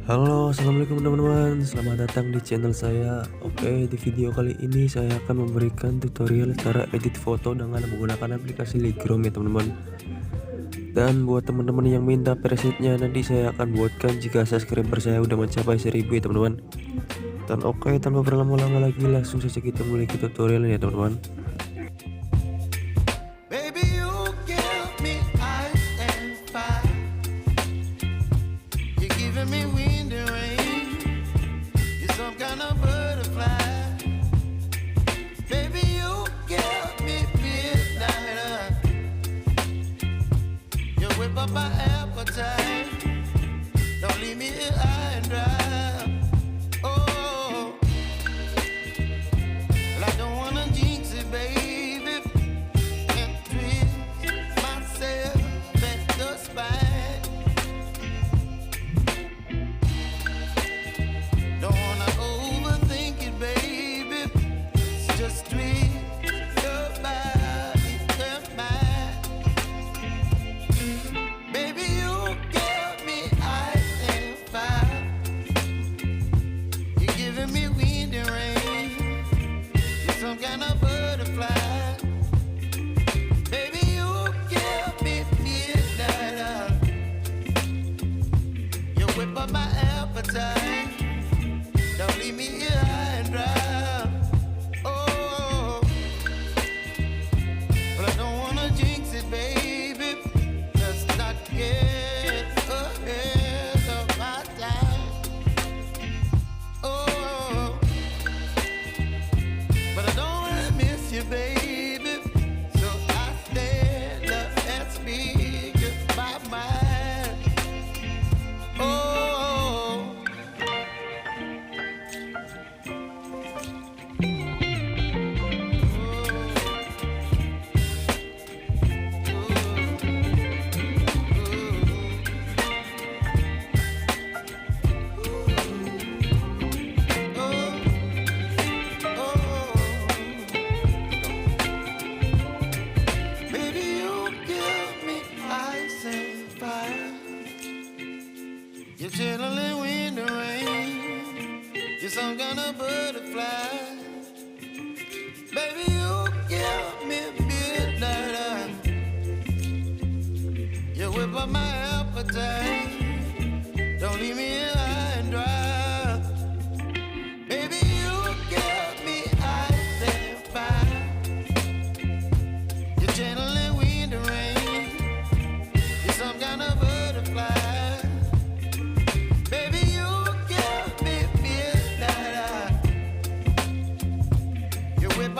Halo, assalamualaikum teman-teman. Selamat datang di channel saya. Oke, di video kali ini saya akan memberikan tutorial cara edit foto dengan menggunakan aplikasi Lightroom ya teman-teman. Dan buat teman-teman yang minta presetnya, nanti saya akan buatkan jika subscriber saya udah mencapai 1000 ya teman-teman. Dan oke, tanpa berlama-lama lagi, langsung saja kita mulai ke tutorialnya ya teman-teman. My appetite, don't leave me here high and dry. Oh, well, I don't wanna jinx it, baby, and twist myself at the spine. Don't wanna overthink it, baby. It's just twist your body and mine. Baby, you give me ice and fire. You're giving me wind and rain. You're some kind of butterfly. Baby, you give me midnight. You whip up my appetite. Don't leave me here high and dry. Oh, but I don't wanna jinx it, baby. Not get ahead of my time. Oh, but I don't wanna miss you, baby. So I stand up and speak my mind. Oh. You're chilling wind and rain. You're some kind of butterfly. Baby, you give me midnight. You whip up my appetite. Don't leave me here high and dry. Baby, you give me ice and fire. You're channeling wind and rain. You're some kind of butterfly.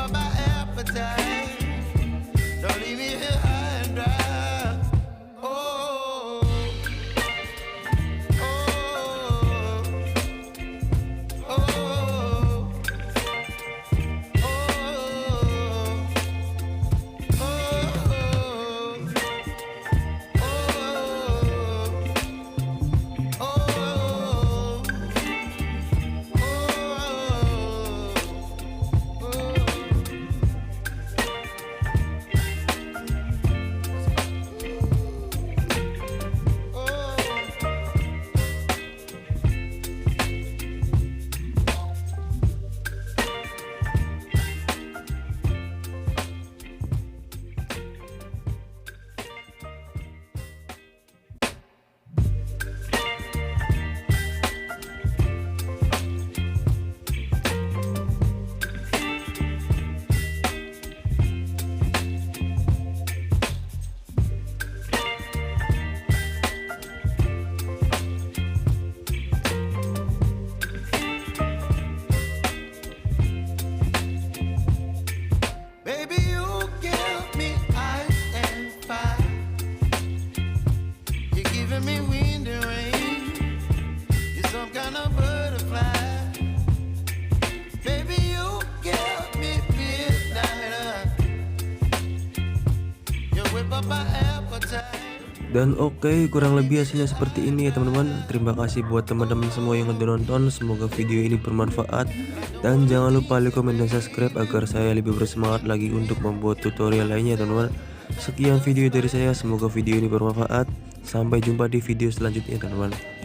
My appetite, don't leave me here high and dry. Oh, oh, oh, oh, Dan oke, kurang lebih hasilnya seperti ini ya teman-teman. Terima kasih buat teman-teman semua yang udah nonton. Semoga video ini bermanfaat. Dan jangan lupa like, komen, dan subscribe agar saya lebih bersemangat lagi untuk membuat tutorial lainnya teman-teman. Sekian video dari saya, semoga video ini bermanfaat. Sampai jumpa di video selanjutnya teman-teman.